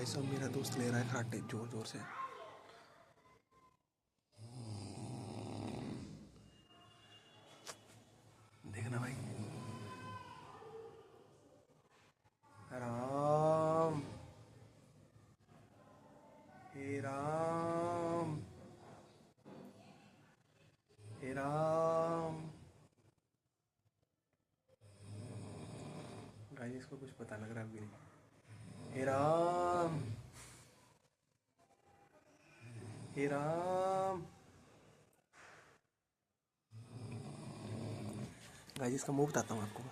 भाई साहब मेरा दोस्त ले रहा है खराटे जोर जोर से। देखना भाई। राम, हे राम, हे राम। गाइस इसको कुछ पता लग रहा है अभी नहीं। हे राम, हे राम। गाइस इसका मुंह बताता हूँ आपको।